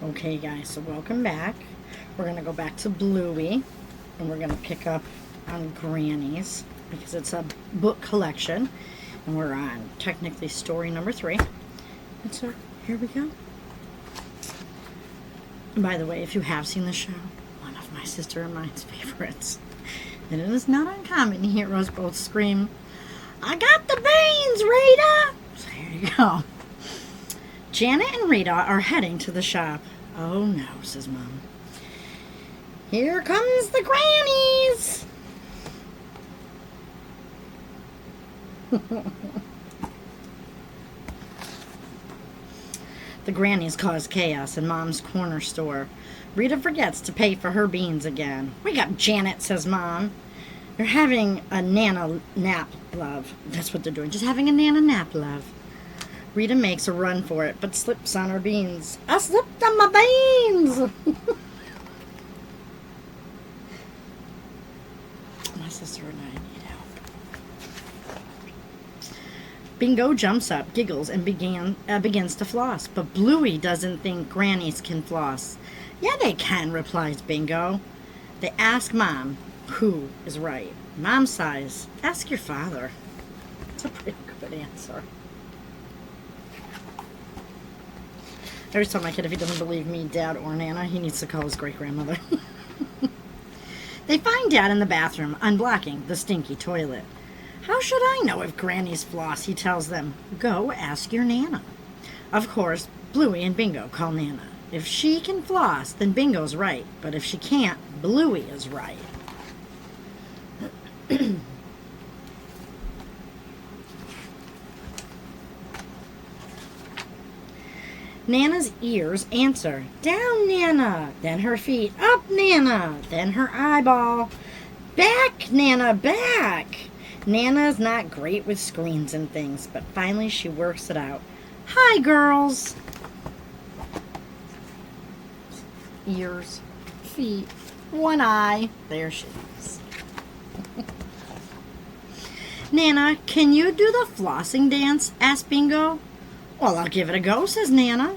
Okay, guys, so welcome back. We're going to go back to Bluey, and we're going to pick up on Grannies, because it's a book collection, and we're on, technically, story number 3. And so, here we go. And by the way, if you have seen the show, one of my sister and mine's favorites, and it is not uncommon to hear us both scream, "I got the beans, Rita!" So here you go. Janet and Rita are heading to the shop. "Oh no," says Mom. "Here comes the Grannies!" The Grannies cause chaos in Mom's corner store. Rita forgets to pay for her beans again. "Wake up, Janet," says Mom. "They're having a Nana nap, love." That's what they're doing, just having a Nana nap, love. Rita makes a run for it, but slips on her beans. "I slipped on my beans!" My sister and I need help. Bingo jumps up, giggles, and begins to floss. But Bluey doesn't think Grannies can floss. "Yeah, they can," replies Bingo. They ask Mom who is right. Mom sighs. "Ask your father." It's a pretty good answer. I always tell my kid if he doesn't believe me, Dad, or Nana, he needs to call his great-grandmother. They find Dad in the bathroom, unblocking the stinky toilet. "How should I know if Grannies floss?" he tells them. "Go ask your Nana." Of course, Bluey and Bingo call Nana. If she can floss, then Bingo's right. But if she can't, Bluey is right. Nana's ears answer. "Down, Nana." Then her feet. "Up, Nana." Then her eyeball. "Back, Nana, back." Nana's not great with screens and things, but finally she works it out. "Hi, girls." Ears, feet, one eye. There she is. "Nana, can you do the flossing dance?" asks Bingo. "Well, I'll give it a go," says Nana.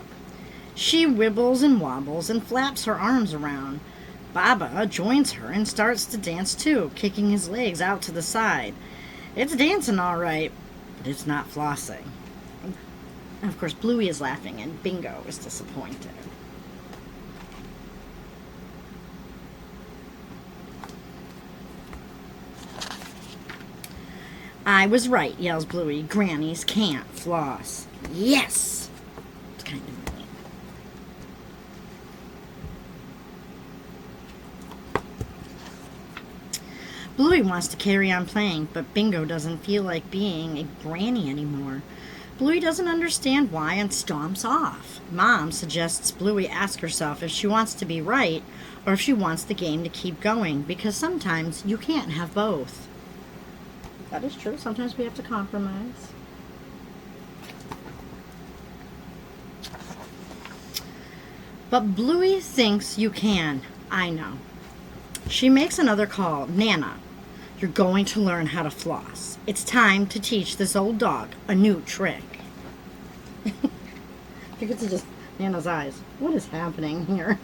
She wibbles and wobbles and flaps her arms around. Baba joins her and starts to dance too, kicking his legs out to the side. It's dancing all right, but it's not flossing. And of course, Bluey is laughing and Bingo is disappointed. "I was right," yells Bluey. "Grannies can't floss." Yes! It's kind of mean. Bluey wants to carry on playing, but Bingo doesn't feel like being a granny anymore. Bluey doesn't understand why and stomps off. Mom suggests Bluey ask herself if she wants to be right or if she wants the game to keep going, because sometimes you can't have both. That is true. Sometimes we have to compromise. But Bluey thinks you can. I know. She makes another call. "Nana, you're going to learn how to floss. It's time to teach this old dog a new trick." You get to just Nana's eyes. What is happening here?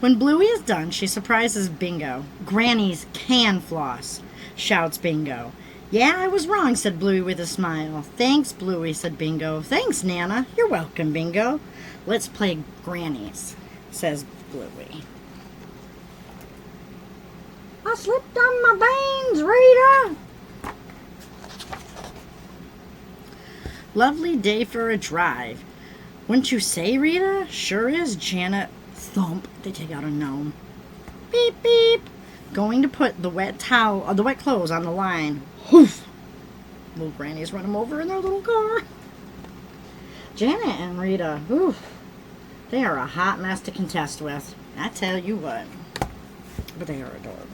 When Bluey is done, she surprises Bingo. "Grannies can floss," shouts Bingo. "Yeah, I was wrong," said Bluey with a smile. "Thanks, Bluey," said Bingo. "Thanks, Nana." "You're welcome, Bingo." "Let's play Grannies," says Bluey. "I slipped on my beans, Rita." Lovely day for a drive. "Wouldn't you say, Rita?" "Sure is, Janet." Thump. They take out a gnome. "Beep, beep." Going to put the wet clothes on the line. Hoof. Little Grannies run them over in their little car. Janet and Rita, oof, they are a hot mess to contest with. I tell you what. But they are adorable.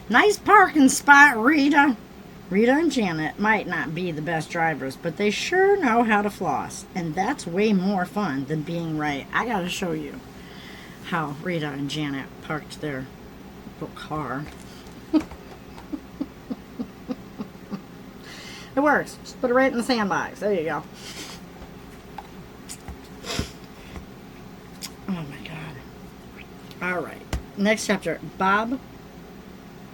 "Nice parking spot, Rita." Rita and Janet might not be the best drivers, but they sure know how to floss. And that's way more fun than being right. I gotta show you how Rita and Janet parked their car. It works. Just put it right in the sandbox. There you go. Oh my god. Alright. Next chapter. Bob.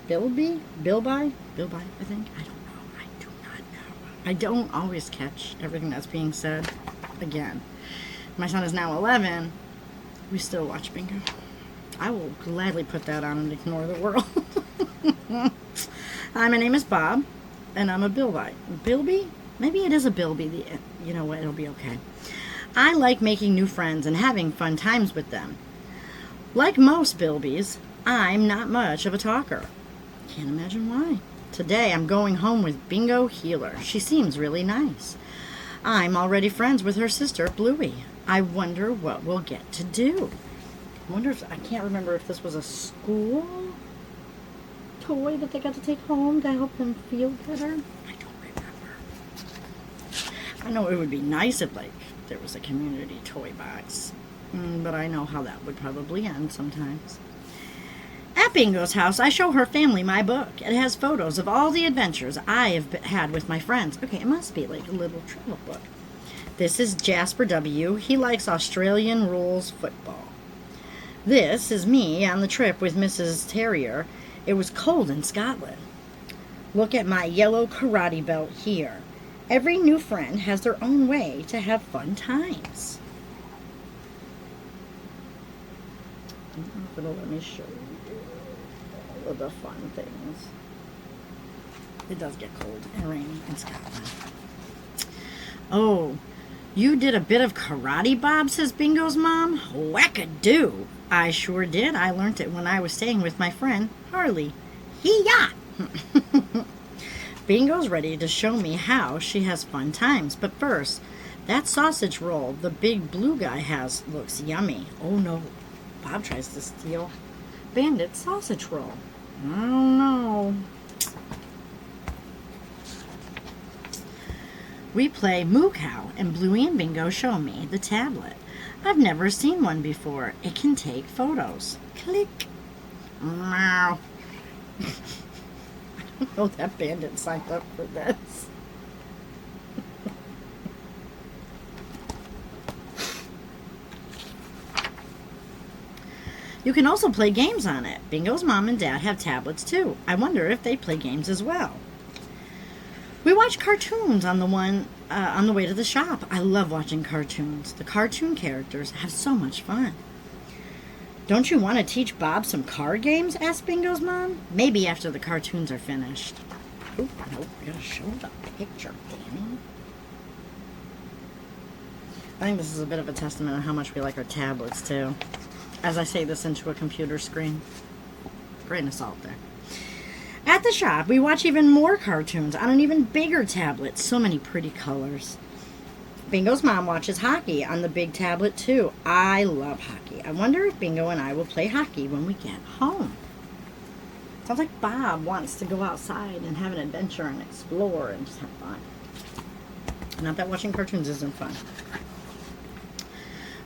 Bilby, I think. I don't know. I do not know. I don't always catch everything that's being said. Again. My son is now 11. We still watch Bingo. I will gladly put that on and ignore the world. Hi, my name is Bob, and I'm a Bilby. Bilby? Maybe it is a Bilby. You know what? It'll be okay. I like making new friends and having fun times with them. Like most Bilbys, I'm not much of a talker. Can't imagine why. Today, I'm going home with Bingo Healer. She seems really nice. I'm already friends with her sister, Bluey. I wonder what we'll get to do. I can't remember if this was a school toy that they got to take home to help them feel better. I don't remember. I know it would be nice if, like, there was a community toy box. But I know how that would probably end sometimes. At Bingo's house, I show her family my book. It has photos of all the adventures I have had with my friends. Okay, it must be like a little travel book. This is Jasper W. He likes Australian rules football. This is me on the trip with Mrs. Terrier. It was cold in Scotland. Look at my yellow karate belt here. Every new friend has their own way to have fun times. I don't know if it'll let me show you all of the fun things. It does get cold and rainy in Scotland. Oh, you did a bit of karate, Bob, says Bingo's mom. Whack-a-doo. I sure did. I learned it when I was staying with my friend, Harley. Hee-yah! Bingo's ready to show me how she has fun times. But first, that sausage roll the big blue guy has looks yummy. Oh, no. Bob tries to steal Bandit's sausage roll. Oh, no. We play Moo Cow, and Bluey and Bingo show me the tablet. I've never seen one before. It can take photos. Click. Meow. I don't know that Bandit signed up for this. You can also play games on it. Bingo's mom and dad have tablets too. I wonder if they play games as well. We watch cartoons on the way to the shop. I love watching cartoons. The cartoon characters have so much fun. Don't you want to teach Bob some card games? Asked Bingo's mom. Maybe after the cartoons are finished. Oop, nope, I gotta show the picture, Danny. I think this is a bit of a testament of how much we like our tablets too. As I say this into a computer screen. Grain of salt there. At the shop, we watch even more cartoons on an even bigger tablet. So many pretty colors. Bingo's mom watches hockey on the big tablet, too. I love hockey. I wonder if Bingo and I will play hockey when we get home. Sounds like Bob wants to go outside and have an adventure and explore and just have fun. Not that watching cartoons isn't fun.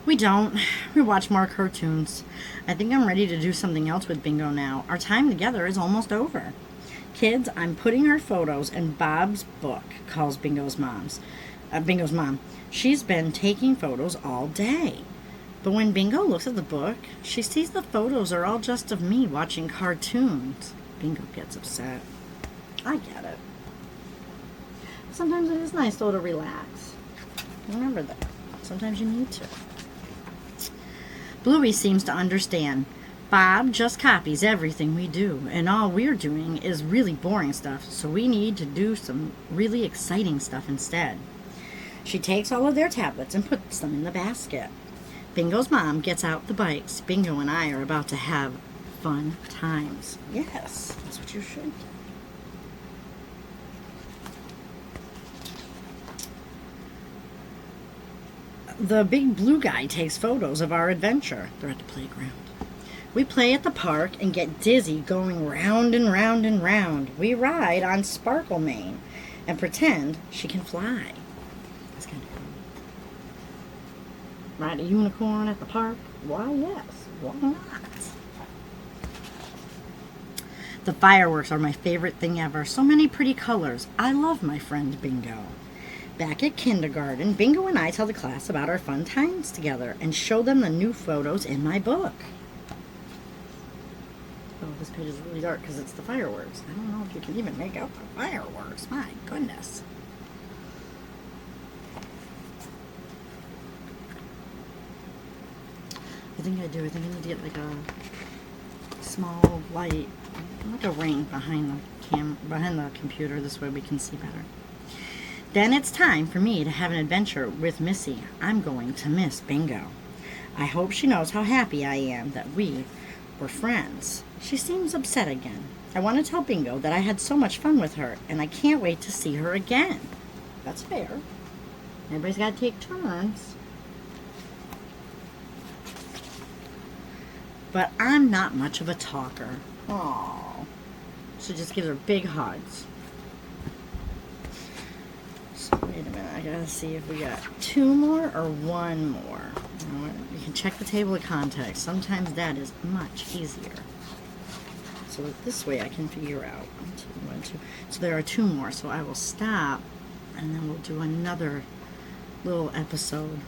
We don't. We watch more cartoons. I think I'm ready to do something else with Bingo now. Our time together is almost over. Kids, I'm putting our photos in Bob's book, calls Bingo's mom. She's been taking photos all day. But when Bingo looks at the book, she sees the photos are all just of me watching cartoons. Bingo gets upset. I get it. Sometimes it is nice, though, to relax. Remember that. Sometimes you need to. Bluey seems to understand. Bob just copies everything we do, and all we're doing is really boring stuff, so we need to do some really exciting stuff instead. She takes all of their tablets and puts them in the basket. Bingo's mom gets out the bikes. Bingo and I are about to have fun times. Yes, that's what you should do. The big blue guy takes photos of our adventure. They're at the playground. We play at the park and get dizzy going round and round and round. We ride on Sparkle Mane and pretend she can fly. That's kind of cool. Ride a unicorn at the park? Why, yes. Why not? The fireworks are my favorite thing ever. So many pretty colors. I love my friend Bingo. Back at kindergarten, Bingo and I tell the class about our fun times together and show them the new photos in my book. Oh, this page is really dark because it's the fireworks. I don't know if you can even make out the fireworks. My goodness. I think I need to get like a small light, like a ring behind the computer. This way we can see better. Then it's time for me to have an adventure with Missy. I'm going to miss Bingo. I hope she knows how happy I am that we were friends. She seems upset again. I want to tell Bingo that I had so much fun with her, and I can't wait to see her again. That's fair. Everybody's got to take turns. But I'm not much of a talker. Aww. So just gives her big hugs. So wait a minute, I gotta see if we got 2 more or 1 more. You know what? You can check the table of contents. Sometimes that is much easier. So this way I can figure out 1, 2, 1, 2. So there are 2 more. So I will stop, and then we'll do another little episode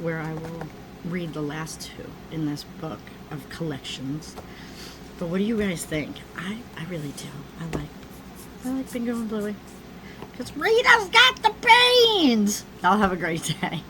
where I will read the last 2 in this book of collections. But what do you guys think? I really do. I like Bingo and Bluey. Because Rita's got the brains! Y'all have a great day.